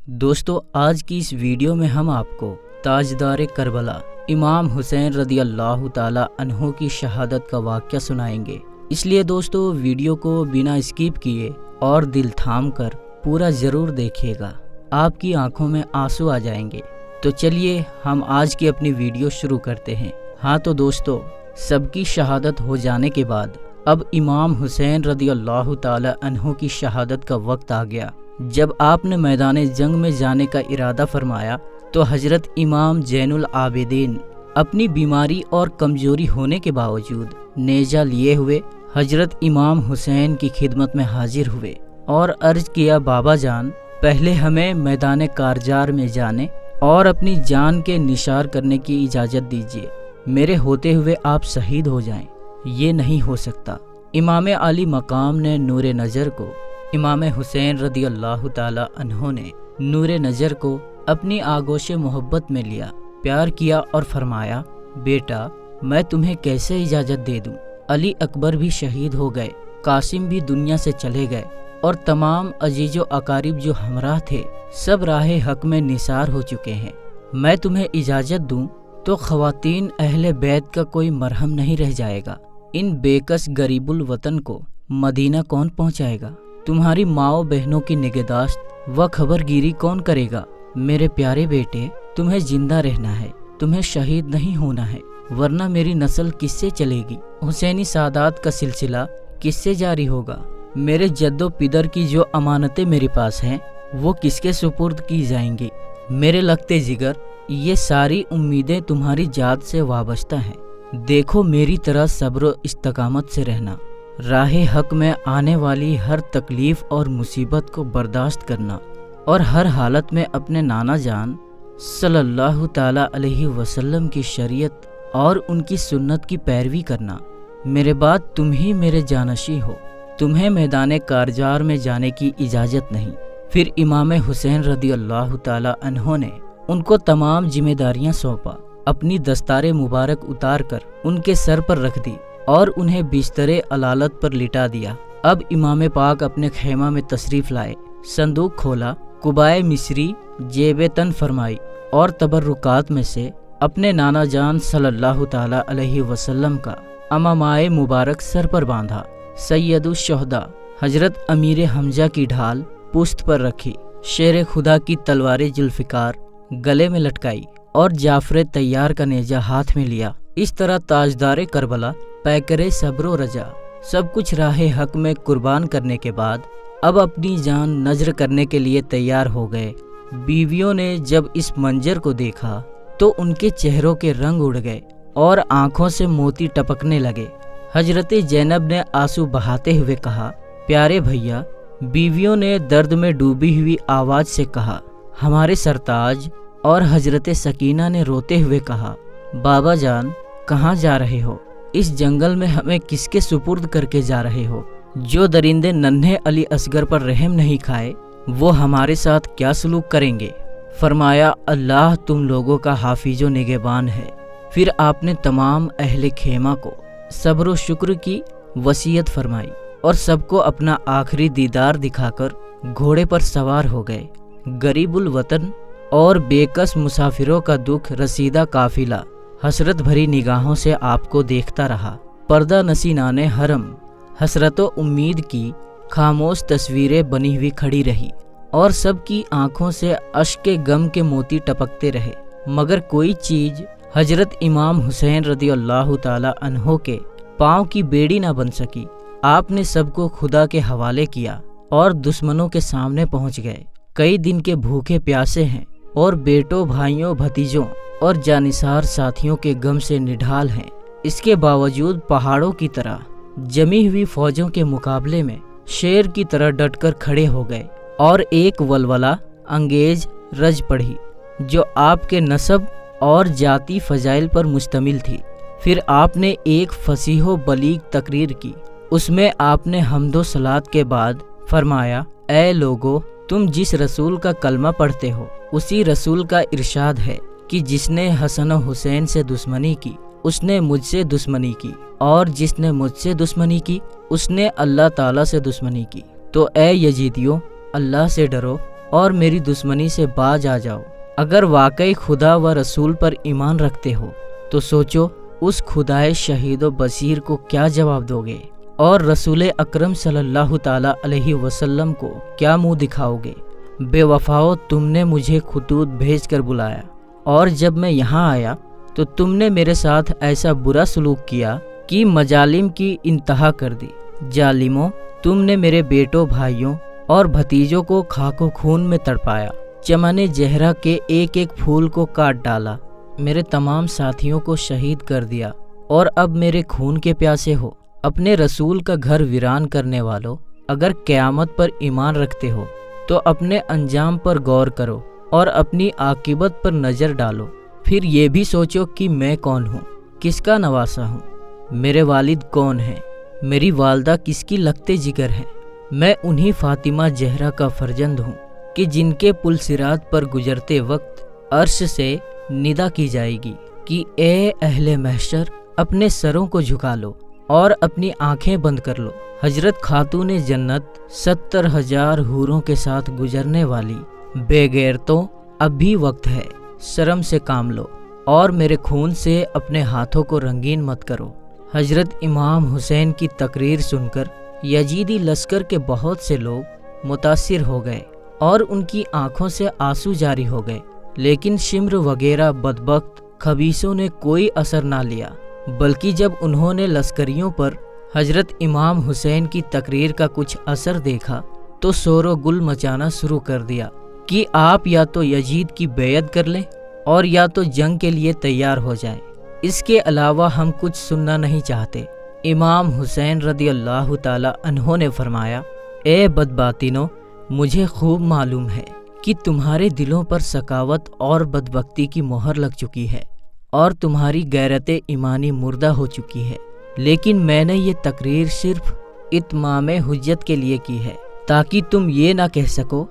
دوستو آج کی اس ویڈیو میں ہم آپ کو تاجدار کربلا امام حسین رضی اللہ تعالی عنہ کی شہادت کا واقعہ سنائیں گے، اس لیے دوستو ویڈیو کو بنا اسکپ کیے اور دل تھام کر پورا ضرور دیکھیے گا، آپ کی آنکھوں میں آنسو آ جائیں گے۔ تو چلیے ہم آج کی اپنی ویڈیو شروع کرتے ہیں۔ ہاں تو دوستو، سب کی شہادت ہو جانے کے بعد اب امام حسین رضی اللہ تعالی عنہ کی شہادت کا وقت آ گیا۔ جب آپ نے میدان جنگ میں جانے کا ارادہ فرمایا تو حضرت امام زین العابدین اپنی بیماری اور کمزوری ہونے کے باوجود نیزہ لیے ہوئے حضرت امام حسین کی خدمت میں حاضر ہوئے اور عرض کیا، بابا جان، پہلے ہمیں میدان کارزار میں جانے اور اپنی جان کے نثار کرنے کی اجازت دیجیے، میرے ہوتے ہوئے آپ شہید ہو جائیں، یہ نہیں ہو سکتا۔ امام علی مقام نے نور نظر کو، امام حسین رضی اللہ تعالی عنہ نے نور نظر کو اپنی آغوش محبت میں لیا، پیار کیا اور فرمایا، بیٹا میں تمہیں کیسے اجازت دے دوں؟ علی اکبر بھی شہید ہو گئے، قاسم بھی دنیا سے چلے گئے اور تمام عزیز و اقارب جو ہمراہ تھے سب راہ حق میں نثار ہو چکے ہیں، میں تمہیں اجازت دوں تو خواتین اہل بیت کا کوئی مرہم نہیں رہ جائے گا، ان بے کس غریب الوطن کو مدینہ کون پہنچائے گا؟ تمہاری ماؤں بہنوں کی نگہداشت و خبر گیری کون کرے گا؟ میرے پیارے بیٹے، تمہیں زندہ رہنا ہے، تمہیں شہید نہیں ہونا ہے، ورنہ میری نسل کس سے چلے گی؟ حسینی سادات کا سلسلہ کس سے جاری ہوگا؟ میرے جد و پدر کی جو امانتیں میرے پاس ہیں وہ کس کے سپرد کی جائیں گی؟ میرے لگتے جگر، یہ ساری امیدیں تمہاری ذات سے وابستہ ہیں، دیکھو میری طرح صبر و استقامت سے رہنا، راہ حق میں آنے والی ہر تکلیف اور مصیبت کو برداشت کرنا اور ہر حالت میں اپنے نانا جان صلی اللہ تعالی علیہ وسلم کی شریعت اور ان کی سنت کی پیروی کرنا۔ میرے بعد تم ہی میرے جانشین ہو، تمہیں میدان کارزار میں جانے کی اجازت نہیں۔ پھر امام حسین رضی اللہ تعالی عنہ نے ان کو تمام ذمہ داریاں سونپا، اپنی دستار مبارک اتار کر ان کے سر پر رکھ دی اور انہیں بستر علالت پر لٹا دیا۔ اب امام پاک اپنے خیمہ میں تشریف لائے، صندوق کھولا، قبائے مصری جیب تن فرمائی اور تبرکات میں سے اپنے نانا جان صلی اللہ تعالی علیہ وسلم کا امامائے مبارک سر پر باندھا، سید الشہداء حضرت امیر حمزہ کی ڈھال پشت پر رکھی، شیر خدا کی تلوار ذوالفقار گلے میں لٹکائی اور جعفر طیار کا نیزہ ہاتھ میں لیا۔ اس طرح تاجدار کربلا پیکر صبر و رجا سب کچھ راہ حق میں قربان کرنے کے بعد اب اپنی جان نذر کرنے کے لیے تیار ہو گئے۔ بیویوں نے جب اس منظر کو دیکھا تو ان کے چہروں کے رنگ اڑ گئے اور آنکھوں سے موتی ٹپکنے لگے۔ حضرت زینب نے آنسو بہاتے ہوئے کہا، پیارے بھیا، بیویوں نے درد میں ڈوبی ہوئی آواز سے کہا، ہمارے سرتاج، اور حضرت سکینہ نے روتے ہوئے کہا، بابا جان کہاں جا رہے ہو؟ اس جنگل میں ہمیں کس کے سپرد کر کے جا رہے ہو؟ جو درندے ننھے علی اصغر پر رحم نہیں کھائے وہ ہمارے ساتھ کیا سلوک کریں گے؟ فرمایا، اللہ تم لوگوں کا حافظ و نگہبان ہے۔ پھر آپ نے تمام اہل خیمہ کو صبر و شکر کی وصیت فرمائی اور سب کو اپنا آخری دیدار دکھا کر گھوڑے پر سوار ہو گئے۔ غریب الوطن اور بے کس مسافروں کا دکھ رسیدہ قافلہ حسرت بھری نگاہوں سے آپ کو دیکھتا رہا۔ پردہ نشینان حرم حسرت و امید کی خاموش تصویریں بنی ہوئی کھڑی رہی اور سب کی آنکھوں سے اشک غم کے موتی ٹپکتے رہے، مگر کوئی چیز حضرت امام حسین رضی اللہ تعالی عنہ کے پاؤں کی بیڑی نہ بن سکی۔ آپ نے سب کو خدا کے حوالے کیا اور دشمنوں کے سامنے پہنچ گئے۔ کئی دن کے بھوکے پیاسے ہیں اور بیٹوں، بھائیوں، بھتیجوں اور جانثار ساتھیوں کے غم سے نڈھال ہیں، اس کے باوجود پہاڑوں کی طرح جمی ہوئی فوجوں کے مقابلے میں شیر کی طرح ڈٹ کر کھڑے ہو گئے اور ایک ولولہ انگیز رج پڑھی جو آپ کے نسب اور ذاتی فضائل پر مشتمل تھی۔ پھر آپ نے ایک فصیح و بلیغ تقریر کی، اس میں آپ نے حمد و صلات کے بعد فرمایا، اے لوگو، تم جس رسول کا کلمہ پڑھتے ہو اسی رسول کا ارشاد ہے کہ جس نے حسن و حسین سے دشمنی کی اس نے مجھ سے دشمنی کی، اور جس نے مجھ سے دشمنی کی اس نے اللہ تعالیٰ سے دشمنی کی۔ تو اے یزیدیوں، اللہ سے ڈرو اور میری دشمنی سے باز آ جاؤ۔ اگر واقعی خدا و رسول پر ایمان رکھتے ہو تو سوچو اس خدائے شہید و بصیر کو کیا جواب دو گے، اور رسول اکرم صلی اللہ تعالیٰ علیہ وسلم کو کیا منہ دکھاؤ گے؟ بے وفاؤ، تم نے مجھے خطوط بھیج کر بلایا، اور جب میں یہاں آیا تو تم نے میرے ساتھ ایسا برا سلوک کیا کہ مظالم کی انتہا کر دی۔ ظالموں، تم نے میرے بیٹوں، بھائیوں اور بھتیجوں کو خاک و خون میں تڑپایا، چمن زہرا کے ایک ایک پھول کو کاٹ ڈالا، میرے تمام ساتھیوں کو شہید کر دیا، اور اب میرے خون کے پیاسے ہو۔ اپنے رسول کا گھر ویران کرنے والوں، اگر قیامت پر ایمان رکھتے ہو تو اپنے انجام پر غور کرو اور اپنی عاقبت پر نظر ڈالو، پھر یہ بھی سوچو کہ میں کون ہوں، کس کا نواسا ہوں، میرے والد کون ہیں، میری والدہ کس کی لگتے جگر ہیں۔ میں انہی فاطمہ زہرا کا فرزند ہوں کہ جن کے پل صراط پر گزرتے وقت عرش سے ندا کی جائے گی کہ اے اہل محشر، اپنے سروں کو جھکا لو اور اپنی آنکھیں بند کر لو۔ حضرت خاتون جنت 70,000 حوروں کے ساتھ گزرنے والی بے غیرتوں، اب بھی وقت ہے، شرم سے کام لو اور میرے خون سے اپنے ہاتھوں کو رنگین مت کرو۔ حضرت امام حسین کی تقریر سن کر یزیدی لشکر کے بہت سے لوگ متاثر ہو گئے اور ان کی آنکھوں سے آنسو جاری ہو گئے، لیکن شمر وغیرہ بدبخت خبیثوں نے کوئی اثر نہ لیا، بلکہ جب انہوں نے لشکریوں پر حضرت امام حسین کی تقریر کا کچھ اثر دیکھا تو شور و گل مچانا شروع کر دیا کہ آپ یا تو یزید کی بیعت کر لیں اور یا تو جنگ کے لیے تیار ہو جائیں، اس کے علاوہ ہم کچھ سننا نہیں چاہتے۔ امام حسین رضی اللہ تعالیٰ عنہ نے فرمایا، اے بدباطنو، مجھے خوب معلوم ہے کہ تمہارے دلوں پر سخاوت اور بدبختی کی مہر لگ چکی ہے اور تمہاری غیرت ایمانی مردہ ہو چکی ہے، لیکن میں نے یہ تقریر صرف اتمام حجت کے لیے کی ہے تاکہ تم یہ نہ کہہ سکو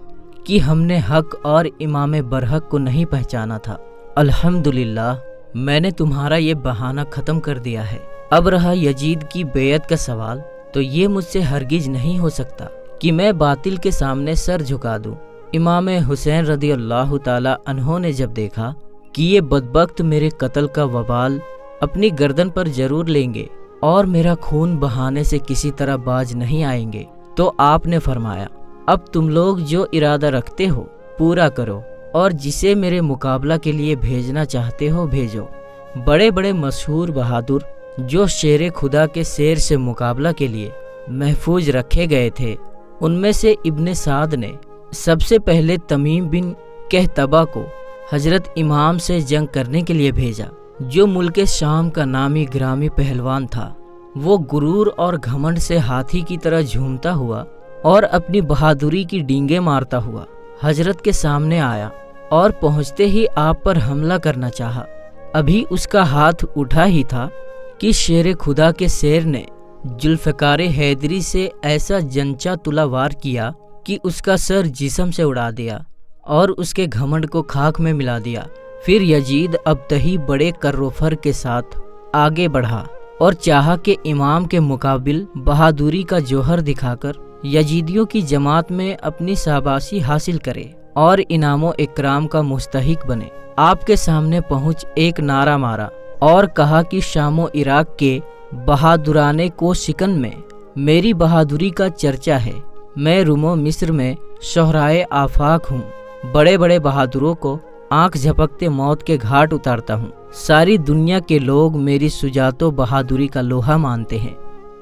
کہ ہم نے حق اور امام برحق کو نہیں پہچانا تھا۔ الحمدللہ، میں نے تمہارا یہ بہانہ ختم کر دیا ہے۔ اب رہا یزید کی بیعت کا سوال، تو یہ مجھ سے ہرگز نہیں ہو سکتا کہ میں باطل کے سامنے سر جھکا دوں۔ امام حسین رضی اللہ تعالی عنہ نے جب دیکھا کہ یہ بدبخت میرے قتل کا وبال اپنی گردن پر ضرور لیں گے اور میرا خون بہانے سے کسی طرح باز نہیں آئیں گے، تو آپ نے فرمایا، اب تم لوگ جو ارادہ رکھتے ہو پورا کرو اور جسے میرے مقابلہ کے لیے بھیجنا چاہتے ہو بھیجو۔ بڑے بڑے مشہور بہادر جو شیر خدا کے شیر سے مقابلہ کے لیے محفوظ رکھے گئے تھے، ان میں سے ابن سعد نے سب سے پہلے تمیم بن کہتبہ کو حضرت امام سے جنگ کرنے کے لیے بھیجا، جو ملک شام کا نامی گرامی پہلوان تھا۔ وہ غرور اور گھمنڈ سے ہاتھی کی طرح جھومتا ہوا اور اپنی بہادری کی ڈینگیں مارتا ہوا حضرت کے سامنے آیا اور پہنچتے ہی آپ پر حملہ کرنا چاہا۔ ابھی اس کا ہاتھ اٹھا ہی تھا کہ شیر خدا کے شیر نے ذوالفقار حیدری سے ایسا جنچا تلا وار کیا کہ اس کا سر جسم سے اڑا دیا اور اس کے گھمنڈ کو خاک میں ملا دیا۔ پھر یزید ابتہی بڑے کر و فر کے ساتھ آگے بڑھا اور چاہا کہ امام کے مقابل بہادری کا جوہر دکھا کر یزیدیوں کی جماعت میں اپنی شاباشی حاصل کرے اور انعام و اکرام کا مستحق بنے۔ آپ کے سامنے پہنچ ایک نعرہ مارا اور کہا کہ شام و عراق کے بہادرانے کو شکن میں میری بہادری کا چرچا ہے۔ میں روم و مصر میں شہرائے آفاق ہوں، بڑے بڑے بہادروں کو آنکھ جھپکتے موت کے گھاٹ اتارتا ہوں۔ ساری دنیا کے لوگ میری شجاعت و بہادری کا لوہا مانتے ہیں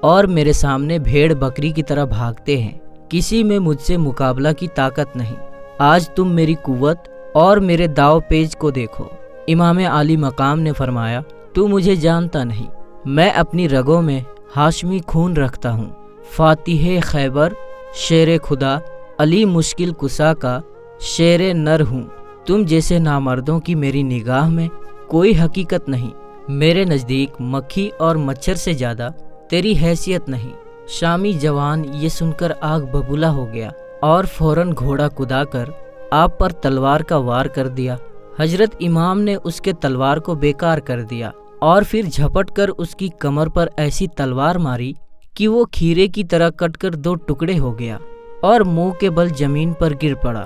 اور میرے سامنے بھیڑ بکری کی طرح بھاگتے ہیں۔ کسی میں مجھ سے مقابلہ کی طاقت نہیں۔ آج تم میری قوت اور میرے داؤ پیچ کو دیکھو۔ امام عالی مقام نے فرمایا، تو مجھے جانتا نہیں، میں اپنی رگوں میں ہاشمی خون رکھتا ہوں۔ فاتح خیبر، شیر خدا، علی مشکل کشا کا شیر نر ہوں۔ تم جیسے نامردوں کی میری نگاہ میں کوئی حقیقت نہیں۔ میرے نزدیک مکھی اور مچھر سے زیادہ تیری حیثیت نہیں۔ شامی جوان یہ سن کر آگ ببولا ہو گیا اور فوراً گھوڑا کدا کر آپ پر تلوار کا وار کر دیا۔ حضرت امام نے اس کے تلوار کو بیکار کر دیا اور پھر جھپٹ کر اس کی کمر پر ایسی تلوار ماری کہ وہ کھیرے کی طرح کٹ کر دو ٹکڑے ہو گیا اور منہ کے بل زمین پر گر پڑا۔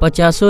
50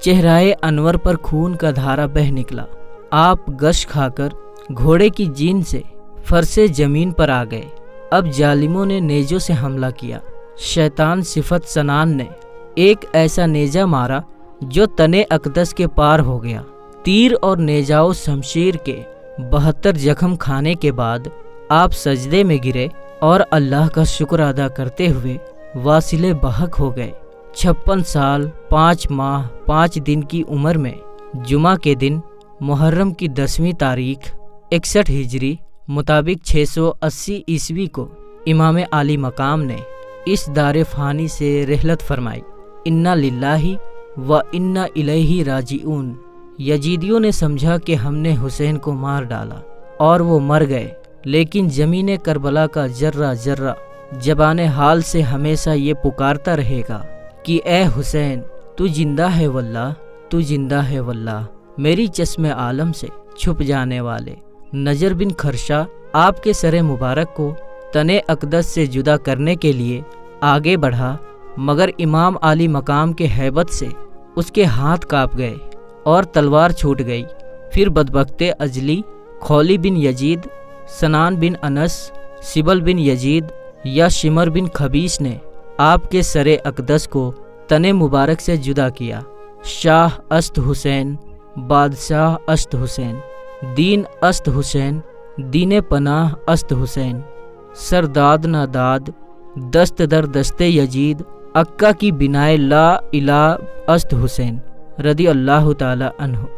چہرائے انور پر خون کا دھارا بہہ نکلا۔ آپ گش کھا کر گھوڑے کی جین سے فرسے زمین پر آ گئے۔ اب ظالموں نے نیزوں سے حملہ کیا۔ شیطان صفت سنان نے ایک ایسا نیزہ مارا جو تنے اقدس کے پار ہو گیا۔ تیر اور نیزاؤ شمشیر کے 72 زخم کھانے کے بعد آپ سجدے میں گرے اور اللہ کا شکر ادا کرتے ہوئے واصل بحق ہو گئے۔ 56 سال 5 ماہ 5 دن کی عمر میں جمعہ کے دن محرم کی 10ویں تاریخ 61 ہجری مطابق 680 عیسوی کو امام عالی مقام نے اس دار فانی سے رحلت فرمائی۔ انا للہ و انا الیہ راجعون۔ یزیدیوں نے سمجھا کہ ہم نے حسین کو مار ڈالا اور وہ مر گئے، لیکن زمین کربلا کا ذرہ ذرہ زبان حال سے ہمیشہ یہ پکارتا رہے گا کہ اے حسین تو زندہ ہے واللہ، تو زندہ ہے واللہ۔ میری چشم عالم سے چھپ جانے والے نجر بن خرشہ آپ کے سر مبارک کو تنے اقدس سے جدا کرنے کے لیے آگے بڑھا، مگر امام عالی مقام کے ہیبت سے اس کے ہاتھ کانپ گئے اور تلوار چھوٹ گئی۔ پھر بدبخت اجلی خولی بن یزید، سنان بن انس، سبل بن یزید یا شمر بن خبیث نے آپ کے سر اقدس کو تنے مبارک سے جدا کیا۔ شاہ است حسین، بادشاہ است حسین، دین است حسین، دین پناہ است حسین، سرداد ناداد، دست در دست یزید، عکا کی بنائے لا الہ است حسین رضی اللہ تعالی عنہ۔